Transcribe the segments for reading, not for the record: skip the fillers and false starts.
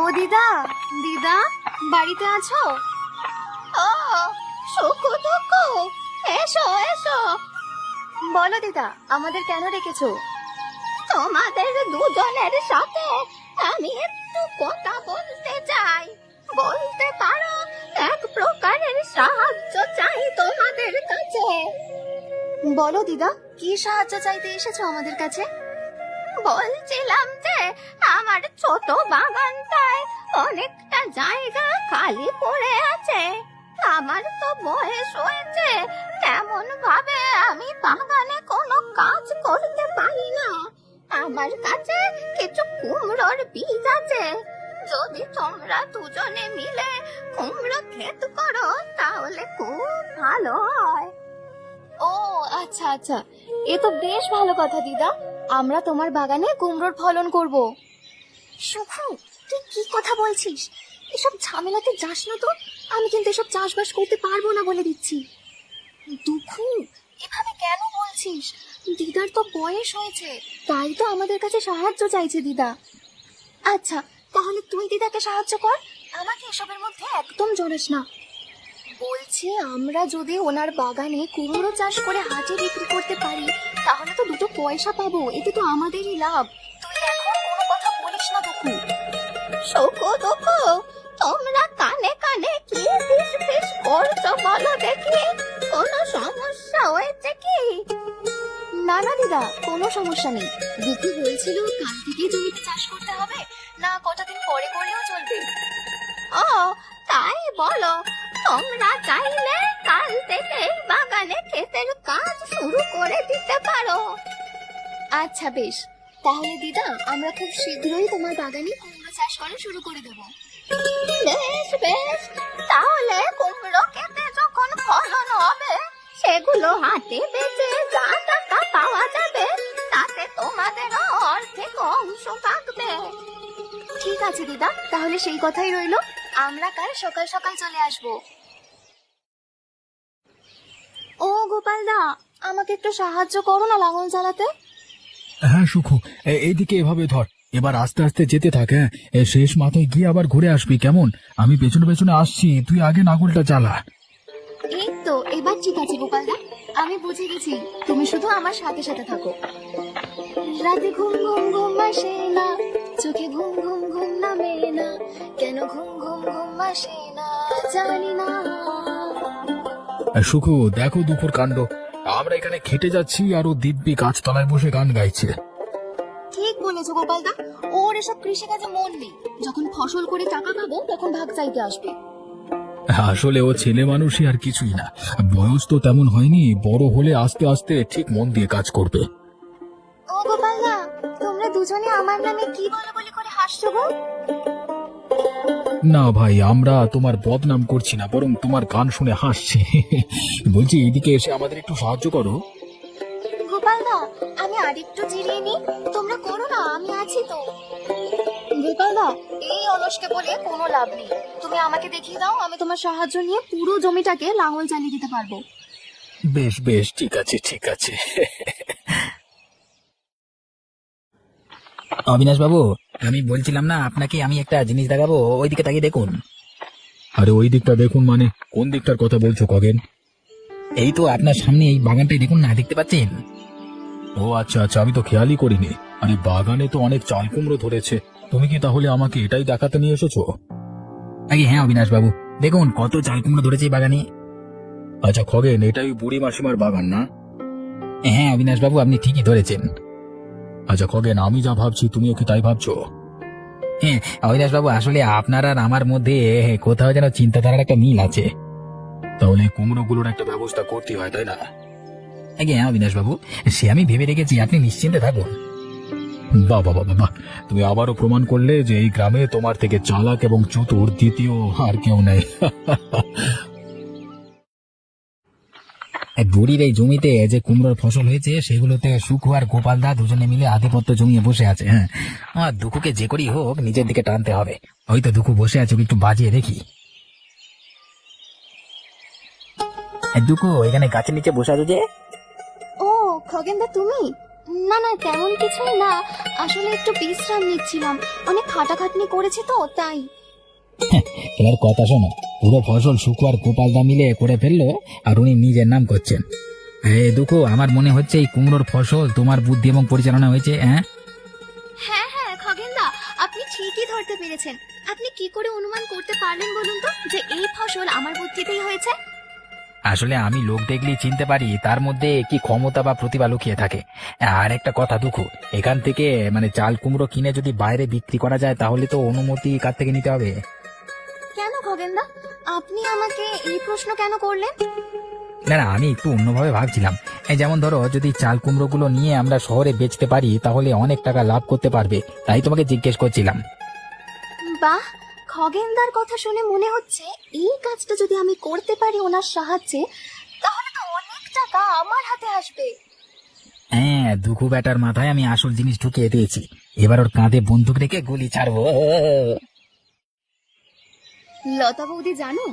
ও দিদা, দিদা বাড়িতে আছো? ও সুকু দুকু, এসো এসো। বলো দিদা, আমাদের কেন রেখেছো? তোমাদের দুজনের সাথে আমি একটু কথা বলতে চাই। বলতে পারো এক প্রকারের সাহায্য চাই তোমাদের কাছে। বলো দিদা, কি সাহায্য চাইতে এসেছো আমাদের কাছে? বলছিলাম যে আমার ছোট বাগানটায় অনেকটা জায়গা খালি পড়ে আছে। আমার তো বয়স হয়েছে, তেমন ভাবে আমি বাগানে কোনো কাজ করতে পারি না। আমার কাছে কিছু কুমড়োর বীজ আছে। যদি তোমরা দুজনে মিলে কুমড়ো ক্ষেত করো তাহলে খুব ভালো হয়। ও আচ্ছা আচ্ছা, এ তো বেশ ভালো কথা দিদা। আমরা তোমার বাগানে কুমড়োর ফলন করব। সুখু, তুই কি কথা বলছিস? এসব ঝামেলাতে যাস না তো। আমি কিন্তু এসব চাষবাস করতে পারবো না বলে দিচ্ছি। দুঃখু, এভাবে কেন বলছিস? দিদার তো বয়স হয়েছে, তাই তো আমাদের কাছে সাহায্য চাইছে দিদা। আচ্ছা, তাহলে তুই দিদাকে সাহায্য কর, আমাকে এসবের মধ্যে একদম জড়াস না। বলছি, আমরা যদি ওনার বাগানে কুমড়ো চাষ করে হাটে বিক্রি করতে পারি তাহলে তো দুটো পয়সা পাবো, এতে তো আমাদেরই লাভ। তুই এখন কোনো কথা বলিস না দুঃখু। সুখু দুখু, তোমরা কানে কানে কি ফিস ফিস করছো বলো দেখি? কোনো সমস্যা হয়েছে কি? না না দিদা, কোনো সমস্যা নেই। দুঃখু বলছিল কাল থেকে জমিতে চাষ করতে হবে, না কটা দিন পরে করলেও চলবে। ও তাই বলো? তোমরা চাইলে কাল থেকে বাগানে ক্ষেতের কাজ শুরু করে দিতে পারো। আচ্ছা বেশ, তাহলে দিদা আমরা খুব শীঘ্রই তোমার বাগানে কুমড়ো চাষ করা শুরু করে দেব। বেশ বেশ, তাহলে কুমড়ো ক্ষেতে যখন ফলন হবে সেগুলো হাতে বেচে যা টাকা পাওয়া যাবে তাতে তোমাদেরও অর্ধেক অংশ থাকবে। ঠিক আছে দিদা, তাহলে সেই কথাই রইলো। আমরা কাল সকাল সকাল চলে আসব। ও গোপালদা, আমাকে একটু সাহায্য করো না লাঙল চালাতে। হ্যাঁ সুখু, এইদিকে এভাবে ধর। এবার আস্তে আস্তে যেতে থাক। হ্যাঁ, শেষ মাথায় গিয়ে আবার ঘুরে আসবি, কেমন? আমি পেছনে পেছনে আসছি, তুই আগে নাঙলটা চালা। এই তো এবার ঠিক আছে গোপালদা, আমি বুঝে গেছি। তুমি শুধু আমার সাথে সাথে থাকো। রাতে ঘুম ঘুম ঘুম আসে না, চোখে ঘুম ঘুম ঘুম নামে না, কেন ঘুম ঘুম ঘুম আসে না জানি না। সুখু, দেখো দুপুর কাণ্ড। আমরা এখানে খেটে যাচ্ছি আর ও দিব্যি গাছতলায় বসে গান গাইছে। ঠিক বলেছো গোপালদা, ওর এসব কৃষিকাজে মন নেই। যখন ফসল করে টাকা পাবো তখন ভাগ চাইতে আসবে। আসলে ও ছেলে মানুষই, আর কিছুই না। বয়স তো তেমন হয়নি, বড় হলে আস্তে আস্তে ঠিক মন দিয়ে কাজ করবে। ও গোপালদা, তোমরা দুজনে আমার নামে কি বলা বলি করে হাসছো গো? না ভাই, আমরা তোমার বদনাম করছি না, বরং তোমার গান শুনে হাসছি। বলছি, এইদিকে এসে আমাদের একটু সাহায্য করো। গোপালদা, আমি আরেকটু জিরিয়ে নি, তোমরা করো না, আমি আছি তো। গোপালদা, এই অলসকে বলে কোনো লাভ নেই। তুমি আমাকে দেখিয়ে দাও, আমি তোমার সাহায্য নিয়ে পুরো জমিটাকে লাঙল চালিয়ে দিতে পারবো। বেশ বেশ, ঠিক আছে ঠিক আছে। অবিনাশ বাবু, আমি বলছিলাম না আপনাকে আমি একটা জিনিস দেখাবো, ওইদিকে তাকিয়ে দেখুন। আরে ওই দিকটা দেখুন মানে? কোন দিকটার কথা বলছো খগেন? এই তো আপনার সামনে এই বাগানটাই দেখুন না, দেখতে পাচ্ছেন? ও আচ্ছা আচ্ছা, আমি তো খেয়ালই করিনি। আরে বাগানে তো অনেক চাল কুমড়ো ধরেছে। তুমি কি তাহলে আমাকে এটাই দেখাতে নিয়ে এসেছো? আগে হ্যাঁ অবিনাশ বাবু, দেখুন কত চাল কুমড়ো ধরেছে এই বাগানে। আচ্ছা খগেন, এটাই বুড়ি মাসিমার বাগান না? হ্যাঁ অবিনাশ বাবু, আপনি ঠিকই ধরেছেন। আচ্ছা খগেন, আমি যা ভাবছি তুমিও কি তাই ভাবছো? হ্যাঁ অবিনাশ বাবু, আসলে আপনার আর আমার মধ্যে কোথাও যেন চিন্তাধারার একটা মিল আছে। তাহলে কুমড়োগুলোর একটা ব্যবস্থা করতে হয়, তাই না? আগে হ্যাঁ অবিনাশ বাবু, সে আমি ভেবে রেখেছি, আপনি নিশ্চিন্তে থাকুন। বাহ বাহ বাহ বাহ, তুমি আবারও প্রমাণ করলে যে এই গ্রামে তোমার থেকে চালাক এবং চতুর দ্বিতীয় আর কেউ নেই। বুড়ির এই জমিতে যে কুমড়োর ফসল হয়েছে সেগুলোতে সুখু আর গোপাল দা দুজনে মিলে আধিপত্য জমিয়ে বসে আছে। হ্যাঁ, আর দুঃখুকে যে করেই হোক নিজের দিকে টানতে হবে। ওই তো দুঃখু বসে আছে, ওকে একটু বাজিয়ে দেখি। দুঃখু এখানে গাছের নিচে বসে আছো যে? ও খগেনদা, তুমি? না না, তেমন কিছুই না, আসলে একটু বিশ্রাম নিচ্ছিলাম, অনেক খাটাখাটনি করেছি তো তাই। এবার কথা শোনো, পুরো ফসল শুকু আর গোপালদা মিলে করে ফেললো, আর উনি নিজের নাম করছেন। এই দুঃখু, আমার মনে হচ্ছে এই কুমড়োর ফসল তোমার বুদ্ধি এবং পরিচালনা হয়েছে। হ্যাঁ, হ্যাঁ হ্যাঁ খগেনদা, আপনি ঠিকই ধরতে পেরেছেন। আপনি কি করে অনুমান করতে পারলেন বলুন তো যে এই ফসল আমার বুদ্ধিতেই হয়েছে? আসলে আমি লোক দেখলেই চিনতে পারি তার মধ্যে কি ক্ষমতা বা প্রতিভা লুকিয়ে থাকে। আর একটা কথা দুঃখু, এখান থেকে মানে চাল কুমড়ো কিনে যদি বাইরে বিক্রি করা যায় তাহলে তো অনুমতি কার থেকে নিতে হবে? কেন খগেনদা, আপনি আমাকে এই প্রশ্ন কেন করলেন? না না, আমি একটু অন্যভাবে ভাবছিলাম। এই যেমন ধরো, যদি চাল কুমড়ো গুলো নিয়ে আমরা শহরে বেচতে পারি তাহলে অনেক টাকা লাভ করতে পারবে, তাই তোমাকে জিজ্ঞেস করছিলাম। বাহ, খগেনদার কথা শুনে মনে হচ্ছে এই কাজটা যদি আমি করতে পারি ওনার সাহায্যে, তাহলে তো অনেক টাকা আমার হাতে আসবে। হ্যাঁ, দুঃখু ব্যাটার মাথায় আমি আসল জিনিস ঢুকিয়ে দিয়েছি। এবার ওর কাঁধে বন্দুক রেখে গুলি ছাড়বো। লতা বৌদি, জানো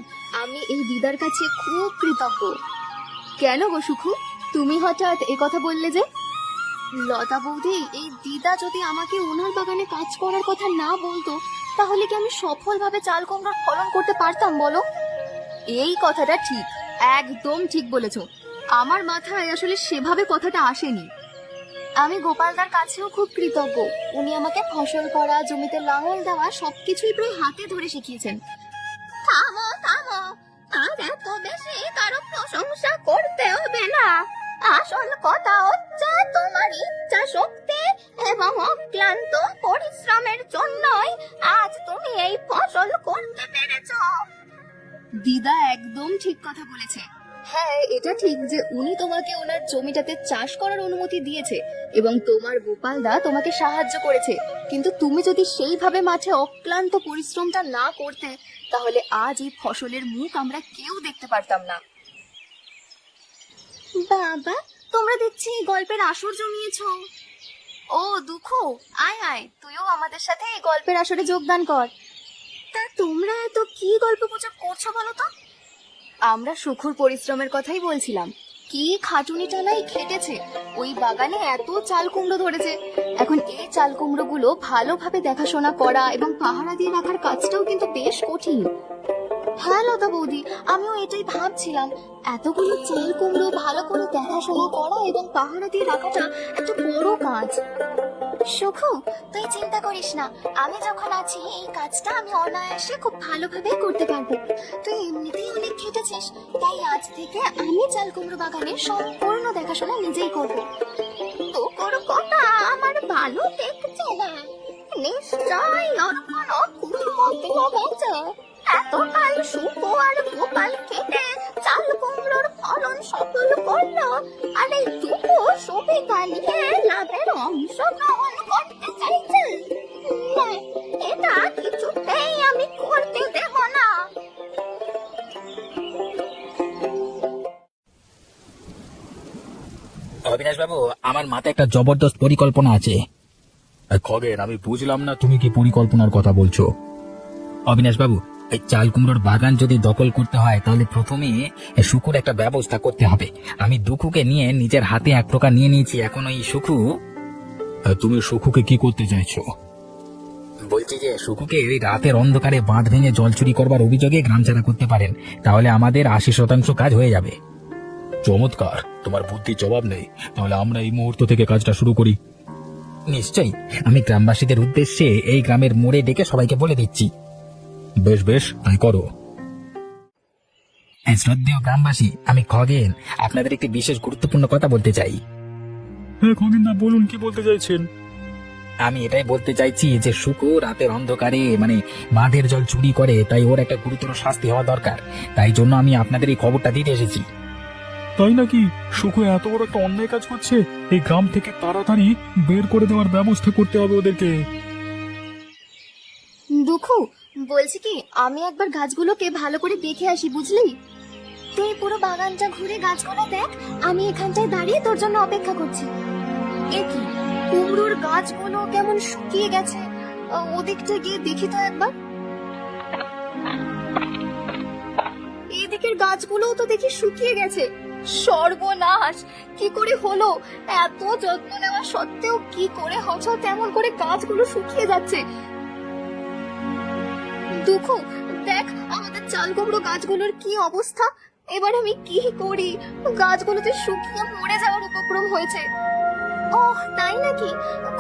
আমি এই দিদার কাছে খুব কৃতজ্ঞ। কেন গো সুখু, তুমি হঠাৎ এ কথা বললে যে? লতা বৌদি, এই দিদা যদি আমাকে ওনার বাগানে কাজ করার কথা না বলতো তাহলে কি আমি সফলভাবে চাল কুমড়োর ফলন করতে পারতাম বলো? এই কথাটা ঠিক, একদম ঠিক বলেছো। আমার মাথায় আসলে সেভাবে কথাটা আসেনি। আমি গোপালদার কাছেও খুব কৃতজ্ঞ। উনি আমাকে ফসল করা, জমিতে লাঙল দেওয়া সবকিছুই প্রায় হাতে ধরে শিখিয়েছেন। থামো থামো, আর এত বেশি কারো প্রশংসা করতে হবে না। আসল কথা হচ্ছে তোমার ইচ্ছা শক্তি এবং অক্লান্ত পরিশ্রমের জন্যই আজ তুমি এই ফসল করতে পেরেছো। দিদা একদম ঠিক কথা বলেছে। হ্যাঁ, এটা ঠিক যে উনি তোমাকে ওনার জমিটাতে চাষ করার অনুমতি দিয়েছে এবং তোমার গোপালদা তোমাকে সাহায্য করেছে, কিন্তু তুমি যদি সেইভাবে মাঠে অক্লান্ত পরিশ্রমটা না করতে তাহলে আজ এই ফসলের মুখ আমরা কেউ দেখতে পারতাম না। বাবা, তোমরা দেখছি এই গল্পের আসর জমিয়েছো। ও দুঃখু, আয় আয়, তুইও আমাদের সাথে এই গল্পের আসরে যোগদান কর। তা তোমরা এত কি গল্প গুজব করছো বলো তো? আমরা সুখুর পরিশ্রমের কথাই বলছিলাম। কি খাটুনি টানাই খেটেছে, ওই বাগানে এত চাল কুমড়ো ধরেছে। এখন এই চাল কুমড়ো গুলো ভালোভাবে দেখাশোনা করা এবং পাহারা দিয়ে রাখার কাজটাও কিন্তু বেশ কঠিন। হ্যাঁ লতা বৌদি, আমিও এটাই ভাবছিলাম, এতগুলো চাল কুমড়ো ভালো করে দেখাশোনা করা এবং পাহারা দিয়ে রাখাটা একটা বড় কাজ। সুখু, তুই চিন্তা করিস না, আমি যখন আছি এই কাজটা আমি অনায়াসে খুব ভালোভাবে করতে পারবো। তুই এমনিতেই অনেক খেটেছিস, তাই আজ থেকে আমি চাল কুমড়ো বাগানের সম্পূর্ণ দেখাশোনা নিজেই করবো। তোর কথা আমার ভালো দেখছে না। নিশ্চয় ওর কোনো কুমতলব আছে। এতকাল শুকো আর গোপাল খেটে চাল কুমড়োর ফলন সফল করলো, আর এই দুটো সুবিধা নিয়ে লাভের অংশ গ্রহণ করতে চাইছে। না, এটা কিছুতেই আমি করতে দেব না। অবিনাশ বাবু, আমার মাথায় একটা জবরদস্ত পরিকল্পনা আছে। খগেন, আমি বুঝলাম না তুমি কি পরিকল্পনার কথা বলছো। অবিনাশ বাবু, এই চাল কুমড়োর বাগান যদি দখল করতে হয় তাহলে প্রথমে শুকুর একটা ব্যবস্থা করতে হবে। আমি দুঃখুকে নিয়ে নিজের হাতে এক প্রকার নিয়ে নিয়েছি। এখন ওই সুখু, তুমি সুখুকে কি করতে চাইছো? বলছি যে সুখুকে ওই রাতের অন্ধকারে বাঁধ ভেঙে জল চুরি করবার অভিযোগে গ্রাম ছাড়া করতে পারেন, তাহলে আমাদের 80% কাজ হয়ে যাবে। চমৎকার, তোমার বুদ্ধি জবাব নেই। তাহলে আমরা এই মুহূর্ত থেকে কাজটা শুরু করি। নিশ্চয়ই, আমি গ্রামবাসীদের উদ্দেশ্যে এই গ্রামের মোড়ে ডেকে সবাইকে বলে দিচ্ছি। বেশ বেশ, তাই করো। শ্রদ্ধেয় গ্রামবাসী, আমি খগেন আপনাদের একটি বিশেষ গুরুত্বপূর্ণ কথা বলতে চাই। হ্যাঁ খগেন দা, বলুন কি বলতে চাইছেন। আমি এটাই বলতে চাইছি যে শুকু রাতের অন্ধকারে মানে বাঁধের জল চুরি করে, তাই ওর একটা গুরুতর শাস্তি হওয়া দরকার। তাই জন্য আমি আপনাদের এই খবরটা দিতে এসেছি। তাই নাকি? সুখু এত বড় একটা অন্যায় কাজ করছে, এই গ্রাম থেকে তাড়াতাড়ি বের করে দেওয়ার ব্যবস্থা করতে হবে ওদেরকে। দুঃখু, বলছি কি, আমি একবার গাছগুলোকে ভালো করে দেখে আসি, বুঝলি? তুই পুরো বাগানটা ঘুরে গাছগুলো দেখ, আমি এখানটায় দাঁড়িয়ে তোর জন্য অপেক্ষা করছি। এ কি, কুমড়োর গাছগুলো কেমন শুকিয়ে গেছে, ওদিকটা গিয়ে দেখি তো একবার। এদিকের গাছগুলোও তো দেখি শুকিয়ে গেছে, সর্বনাশ! কি করে হলো? এত যত্ন নেওয়া সত্ত্বেও কি করে হচ্ছে তেমন করে গাছগুলো শুকিয়ে যাচ্ছে। দুঃখু, দেখ আমাদের চাল কুমড়ো গাছগুলোর কি অবস্থা। এবার আমি কি করি? গাছগুলোতে শুকিয়ে মরে যাওয়ার উপক্রম হয়েছে। ওহ, তাই নাকি?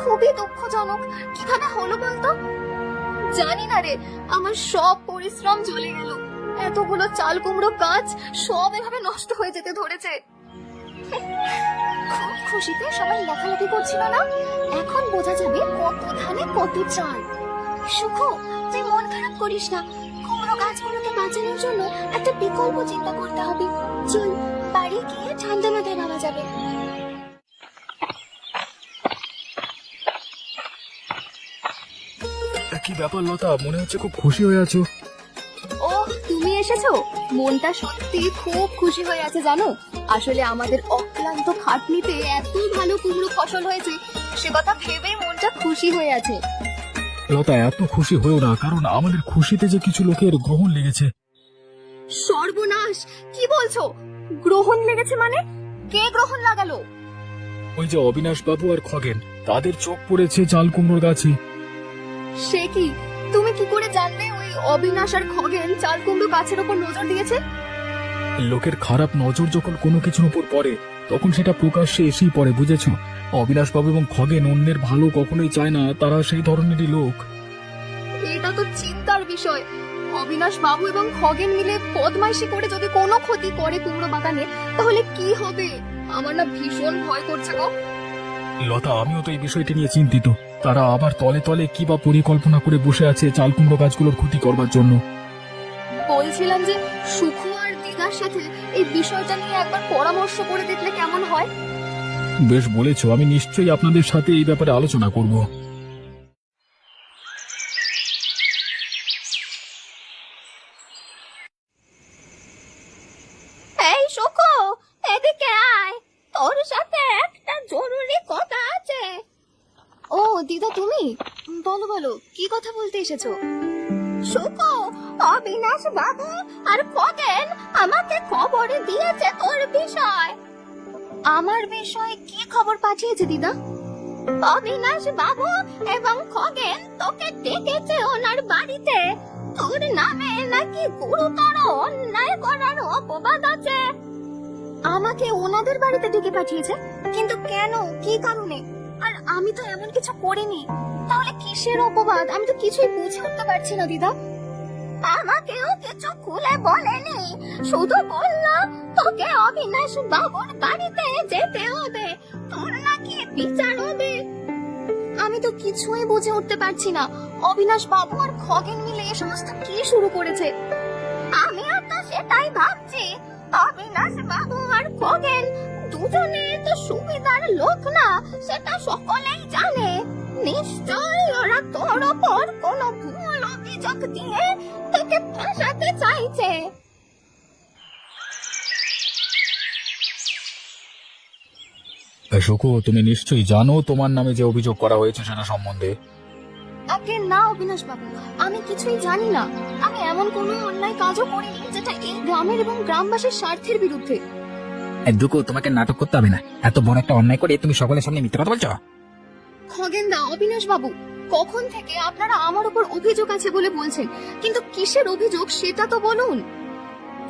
খুবই দুঃখজনক। কিভাবে হলো বলতো? জানি না রে, আমার সব পরিশ্রম চলে গেল। এতগুলো চাল কুমড়ো গাছ সব এভাবে নষ্ট হয়ে যেতে ধরেছে। খুব খুশিতে সবাই লেখালেখি করছিল না? এখন বোঝা যাবে কত ধানে কত চাল। সুখু, তুই মন খারাপ করিস না। কুমড়ো গাছগুলোকে বাঁচানোর জন্য একটা বিকল্প চিন্তা করতে হবে। চল, বাড়ি গিয়ে ঠান্ডা মাথায় নামা যাবে। কি ব্যাপার লতা, মনে হচ্ছে খুব খুশি হয়ে আছো। ও, তুমি এসেছো? মনটা সত্যি খুব খুশি হয়ে আছে জানো। আসলে আমাদের অক্লান্ত খাটনিতে এত ভালো কুমড়ো ফসল হয়েছে, সে কথা ভেবেই মনটা খুশি হয়ে আছে। লতা, এত খুশি হয়েও না, কারণ আমাদের খুশিতে যে কিছু লোকের গ্রহণ লেগেছে। সর্বনাশ! কি বলছো? গ্রহণ লেগেছে মানে? কে গ্রহণ লাগালো? ওই যে অবিনাশ বাবু আর খগেন, তাদের চোখ পড়েছে চাল কুমড়োর গাছে। সে কি? তুমি কি করে জানলে ওই অবিনাশ আর খগেন চাল কুমড়ো গাছের উপর নজর দিয়েছে? লোকের খারাপ নজর যখন কোনো কিছুর উপর পড়ে তখন সেটা প্রকাশ্যে এসেই পড়ে, বুঝেছো? অবিনাশ বাবু এবং খগেন অন্যের ভালো কখনোই চায় না, তারা সেই ধরনেরই লোক। এটা তো চিন্তার বিষয়। অবিনাশ বাবু এবং খগেন মিলে বদমাইশি করে যদি কোনো ক্ষতি করে কুমড়ো বাগানে, তাহলে কি হবে? আমার না ভীষণ ভয় করছে গো। লতা, আমিও তো এই বিষয়টি নিয়ে চিন্তিত। তারা আবার তলে তলে কি বা পরিকল্পনা করে বসে আছে চাল কুমড়ো গাছগুলোর ক্ষতি করবার জন্য। বলছিলাম যে সুখু আর দিদার সাথে এই বিষয়টা নিয়ে একবার পরামর্শ করে দেখলে কেমন হয়? বেশ বলেছো, আমি নিশ্চয়ই আপনাদের সাথে এই ব্যাপারে আলোচনা করব। এই সুখু, এদিকে আয়, তোর সাথে একটা জরুরি কথা আছে। ও দিদা, তুমি? বলো বলো, কি কথা বলতে এসেছো? সুখু, অবিনাশ বাবু আর খগেন আমাকে খবর দিয়েছে তোর বিষয়। আমার বিষয়ে কি খবর পাঠিয়েছে দিদা? অবিনাশ বাবু এবং খগেন তোকে ডেকেছে ওনার বাড়িতে। তোর নামে নাকি গুরুতর অন্যায় করার অপবাদ আছে। আমাকে ওনাদের বাড়িতে ডেকে পাঠিয়েছে? কিন্তু কেন? কি কারণে? আর আমি তো এমন কিছু করিনি। তাহলে কিসের অপবাদ? আমি তো কিছুই বুঝে উঠতে পারছি না দিদা। আমাকেও কিছু খুলে বলেনি, শুধু বললো তোকে অবিনাশ বাবুর বাড়িতে যেতে হবে, তোর নাকি বিচার হবে। আমি তো কিছুই বুঝে উঠতে পারছি না। অবিনাশ বাবু আর খগেন মিলে এ সমস্ত কি শুরু করেছে? আমিও তো সেটাই ভাবছি। অবিনাশ বাবু আর খগেন দুজনে তো সুবিধার লোক না, সেটা সকলেই জানে। নিশ্চয়ই ওরা তোর ওপর কোনো ভুল অভিযোগ দিয়ে তোকে ফাঁসাতে চাইছে। সুখু, তুমি নিশ্চয়ই জানো তোমার নামে যে অভিযোগ করা হয়েছে সেটা সম্বন্ধে। আগে না অবিনাশ বাবু, আমি কিছুই জানি না। আমি এমন কোনো অন্যায় কাজও করিনি যেটা এই গ্রামের এবং গ্রামবাসীর স্বার্থের বিরুদ্ধে। দুঃখ, তোমাকে নাটক করতে হবে না। এত বড় একটা অন্যায় করে তুমি সকলের সামনে মিথ্যে কথা বলছো। খগেন দা, অবিনাশ বাবু, কখন থেকে আপনারা আমার উপর অভিযোগ আছে বলে বলছেন, কিন্তু কিসের অভিযোগ সেটা তো বলুন।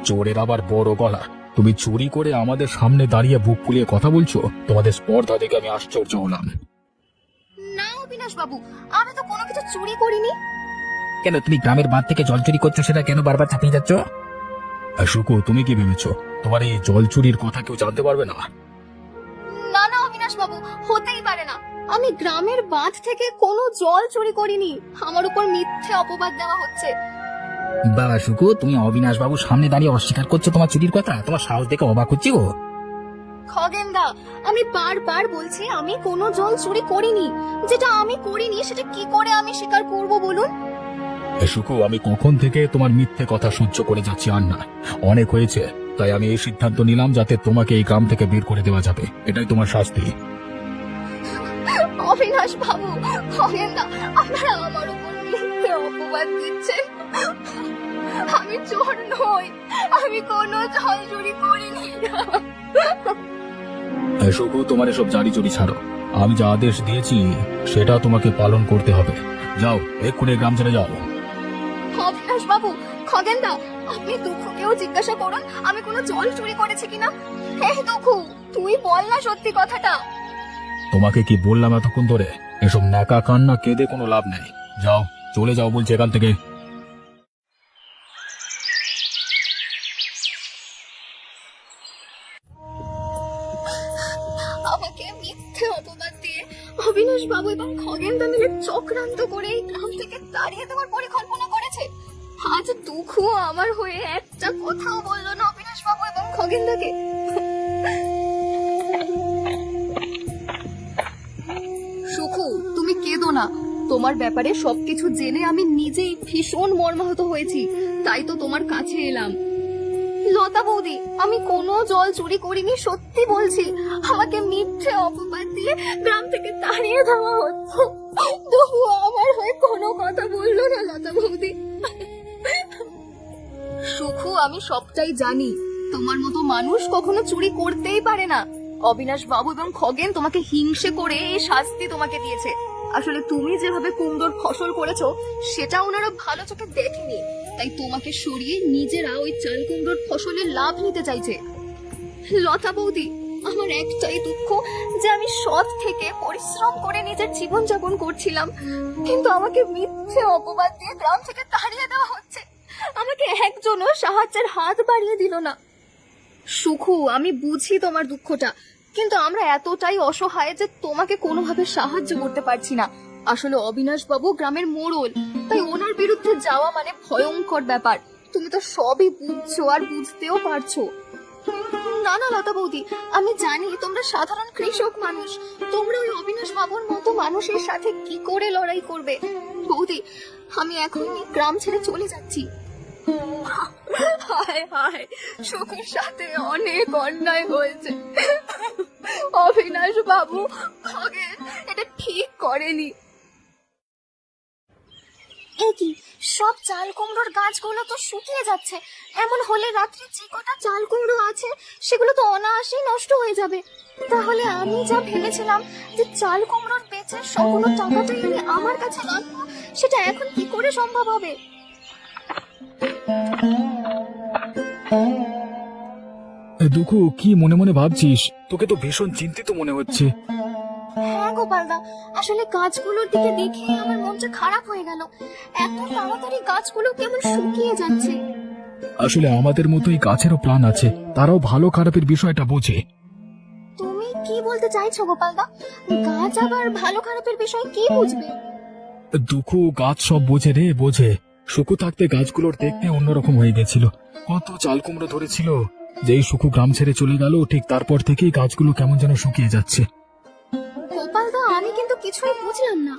চোরের আবার বড় গলা। তুমি চুরি করে আমাদের সামনে দাঁড়িয়ে বুক ফুলিয়ে কথা বলছো? তোমাদের স্পর্ধা দেখে আমি আশ্চর্য হলাম। না অবিনাশ বাবু, আমি তো কোনো কিছু চুরি করিনি। কেন তুমি গ্রামের বাঁধ থেকে জল চুরি করছো, সেটা কেন বারবার চাপিয়ে যাচ্ছ? সুখু, তুমি কি ভেবেছো তোমার এই জল চুরির কথা কেউ জানতে পারবে না? না না অবিনাশ বাবু, হতেই পারে না। আমি গ্রামের বাঁধ থেকে কোনো জল চুরি করিনি। আমার উপর মিথ্যে অপবাদ দেওয়া হচ্ছে। বাবা সুকু, তুমি অবিনাশ বাবুর সামনে দাঁড়িয়ে অস্বীকার করছো তোমার চুরির কথা? তোমার সাহস দেখে অবাক হচ্ছি গো। খগেন দা, আমি বারবার বলছি আমি কোনো জল চুরি করিনি। যেটা আমি করিনি সেটা কি করে আমি স্বীকার করব বলুন? সুখু, আমি কখন থেকে তোমার মিথ্যে কথা সহ্য করে যাচ্ছি, আর না, অনেক হয়েছে। তাই আমি এই সিদ্ধান্ত নিলাম যাতে তোমাকে এই গ্রাম থেকে বের করে দেওয়া যাবে। এটাই তোমার শাস্তি। অবিনাশ বাবু, খগেন দা, আপনারা আমার উপর মিথ্যে অপবাদ দিচ্ছেন। আমি চোর নই, আমি কোনো জল চুরি করিনি। সুখু, তোমার এসব জারি চুরি ছাড়ো। আমি যা আদেশ দিয়েছি সেটা তোমাকে পালন করতে হবে। যাও, এক্ষুনি গ্রাম ছেড়ে যাও। অবিনাশ বাবু, খগেন দা, আপনি দুঃখকেও জিজ্ঞাসা করুন আমি কোনো জল চুরি করেছি কিনা। হে দুঃখু, তুই বল না সত্যি কথাটা। তোমাকে কি বললাম এতক্ষণ ধরে? এসব ন্যাকা কান্না কেঁদে কোনো লাভ নেই। যাও, চলে যাও বলছি এখান থেকে। আমাকে মিথ্যে অপবাদ দিয়ে অবিনাশ বাবু এবং খগেন দা মিলে চক্রান্ত করে এই গ্রাম থেকে তাড়িয়ে দেওয়ার পরিকল্পনা করেছে। আজ দুঃখু আমার হয়ে একটা কথাও বললো না অবিনাশ বাবু এবং খগেন দাকে। সুখু, তুমি কেঁদো না। তোমার ব্যাপারে সবকিছু জেনে আমি নিজেই ভীষণ মর্মাহত হয়েছি, তাই তো তোমার কাছে এলাম। লতা বৌদি, আমি কোনো জল চুরি করিনি, সত্যি বলছি। আমাকে মিথ্যে অপবাদ দিয়ে গ্রাম থেকে তাড়িয়ে দেওয়া হচ্ছে। তবু আমার হয়ে কোনো কথা বললো না লতা বৌদি। সুখু, আমি সবটাই জানি। তোমার মতো মানুষ কখনো চুরি করতেই পারে না। অবিনাশ বাবু এবং খগেন তোমাকে হিংসে করে এই শাস্তি তোমাকে দিয়েছে। আসলে তুমি যেভাবে কুমড়োর ফসল করেছো সেটা ওনারা ভালো চোখে দেখেনি, তাই তোমাকে সরিয়ে নিজেরা ওই চাল কুমড়োর ফসলের লাভ নিতে চাইছে। লতা বৌদি, আমার একটাই দুঃখ যে আমি সৎ থেকে পরিশ্রম করে নিজের জীবন যাপন করছিলাম, কিন্তু আমাকে মিথ্যে অপবাদ দিয়ে গ্রাম থেকে তাড়িয়ে দেওয়া হচ্ছে। আমাকে একজনও সাহায্যের হাত বাড়িয়ে দিল না। সুখু, আমি বুঝি তোমার দুঃখটা, কিন্তু আমরা এতটাই অসহায় যে তোমাকে কোনোভাবে সাহায্য করতে পারছি না। আসলে অবিনাশ বাবু গ্রামের মোড়ল, তাই ওনার বিরুদ্ধে যাওয়া মানে ভয়ঙ্কর ব্যাপার। তুমি তো সবই বুঝছো আর বুঝতেও পারছো। না না লতা বৌদি, আমি জানি তোমরা সাধারণ কৃষক মানুষ, তোমরা ওই অবিনাশ বাবুর মতো মানুষের সাথে কি করে লড়াই করবে। বৌদি, আমি এখনই গ্রাম ছেড়ে চলে যাচ্ছি। হায় হায়, সুখের সাথে অনেক অন্যায় হয়েছে। অবিনাশ বাবু, খগেন এটা ঠিক করেনি। একই সব চাল কুমড়োর গাছগুলো তো শুকিয়ে যাচ্ছে। এমন হলে রাত্রে যে কটা চাল কুমড়ো আছে সেগুলো তো অনায়াসেই নষ্ট হয়ে যাবে। তাহলে আমি যা ভেবেছিলাম যে চাল কুমড়োর বেচে সম্পূর্ণ টাকাটাই আমি আমার কাছে রাখবো, সেটা এখন কি করে সম্ভব হবে? দুঃখু, কি মনে মনে ভাবছিস? তোকে তো ভীষণ চিন্তিত মনে হচ্ছে। হ্যাঁ গোপালদা, আসলে গাছগুলোর দিকে দেখে আমার মনটা খারাপ হয়ে গেল। এত তাড়াতাড়ি গাছগুলো কেমন শুকিয়ে যাচ্ছে। আসলে আমাদের মতোই গাছেরও প্রাণ আছে, তারাও ভালো খারাপের বিষয়টা বোঝে। তুমি কি বলতে চাইছো গোপালদা? গাছ আবার ভালো খারাপের বিষয় কি বুঝবে? দুঃখু, গাছ সব বোঝে রে, বোঝে। সুখু থাকতে গাছগুলোর দেখতে অন্যরকম হয়ে গেছিল। কত চাল কুমড়ো ধরেছিল। যেই সুখু গ্রাম ছেড়ে চলে গেল, ঠিক তারপর থেকেই গাছগুলো কেমন যেন শুকিয়ে যাচ্ছে। গোপালদা, আমি কিন্তু কিছুই বুঝলাম না।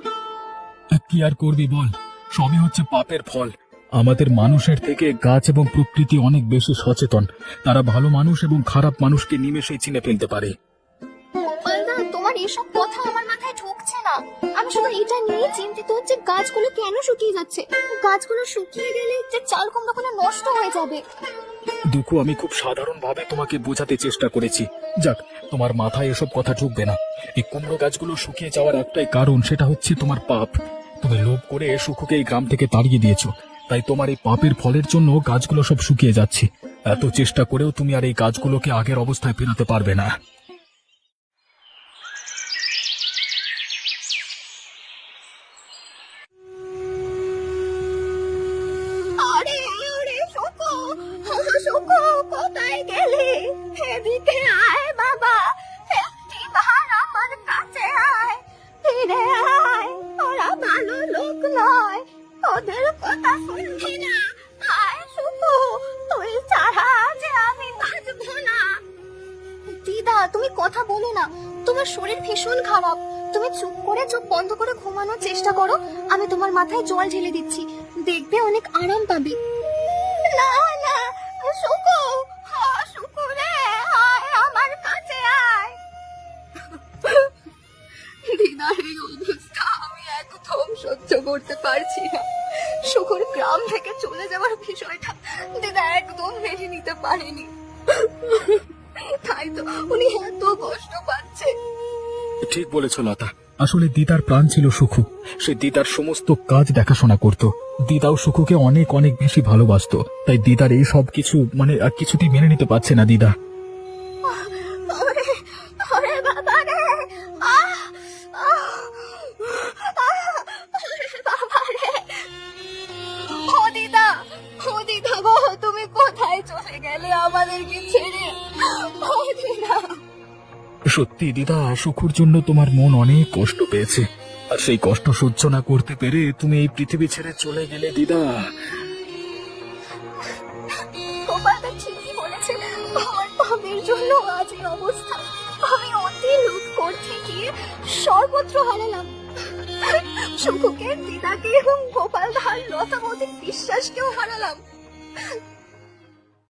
কি আর করবি বল, সবই হচ্ছে পাপের ফল। আমাদের মানুষের থেকে গাছ এবং প্রকৃতি অনেক বেশি সচেতন। তারা ভালো মানুষ এবং খারাপ মানুষকে নিমেষেই চিনে ফেলতে পারে। গোপালদা, তোমার এসব কথা আমার মাথায় ঢুকছে না। আমি শুধু এটা নিয়ে চিন্তিত হচ্ছে গাছগুলো কেন শুকিয়ে যাচ্ছে। গাছগুলো শুকিয়ে গেলে যে চাল কুমড়োগুলো নষ্ট হয়ে যাবে। দুঃখু, আমি খুব সাধারণ ভাবে তোমাকে বোঝাতে চেষ্টা করেছি। যাক, তোমার মাথায় এসব কথা ঢুকবে না। এই কুমড়ো গাছগুলো শুকিয়ে যাওয়ার একটাই কারণ, সেটা হচ্ছে তোমার পাপ। তুমি লোভ করে সুখুকে এই গ্রাম থেকে তাড়িয়ে দিয়েছো, তাই তোমার এই পাপের ফলের জন্য গাছগুলো সব শুকিয়ে যাচ্ছে। এত চেষ্টা করেও তুমি আর এই গাছগুলোকে আগের অবস্থায় ফেরাতে পারবে না। আরে আরে সুকু, সুকু কোথায় গেলি? এদিকে আয় বাবা, একটিবার আমার কাছে আয়, ফিরে আয়। ওরা ভালো লোক নয়, ওদের কথা শুনবি না। আয় সুকু, তুই ছাড়া যে আমি বাঁচবো না। দিদা, তুমি কথা বলো না, তোমার শরীর ভীষণ খারাপ। তুমি চুপ করে চোখ বন্ধ করে ঘুমানোর চেষ্টা করো। আমি তোমার মাথায় জল ঢেলে দিচ্ছি, দেখবে অনেক আরাম পাবে। না না সুকু, সুকু রে, আয় আমার কাছে আয়। দিদার এই অবস্থা আমি একদম সহ্য করতে পারছি না। সুকুর গ্রাম থেকে চলে যাওয়ার বিষয়টা দিদা একদম মেনে নিতে পারেনি। তাই তো উনি এত কষ্ট পাচ্ছে। ঠিক বলেছ লতা, আসলে দিদার প্রাণ ছিল সুখু। সে দিদার সমস্ত কাজ দেখাশোনা করত। দিদাও সুখুকে অনেক অনেক বেশি ভালোবাসতো। তাই দিদার এই সব কিছু মানে আর কিছুতেই মেনে নিতে পারছে না দিদা। ওরে ওরে বাবা রে, আহ আহ, আহ, ওরে বাবা রে। ও দিদা গো, তুমি কোথায় চলে গেলে আমাদেরকে ছেড়ে? ও দিদা। সত্যি দিদা, সুখুর জন্য তোমার মন অনেক কষ্ট পেয়েছে, আর সেই কষ্ট সহ্য না করতে পেরে তুমি এই পৃথিবী ছেড়ে চলে গেলে দিদা। গোপালদা ঠিকই বলেছে, আমার পাপের জন্য আজ এই অবস্থা। আমি অতি লোভ করতে গিয়ে সর্বত্র হারালাম। সুখুকে, দিদাকে এবং গোপালদার লতামতির বিশ্বাসকেও হারালাম।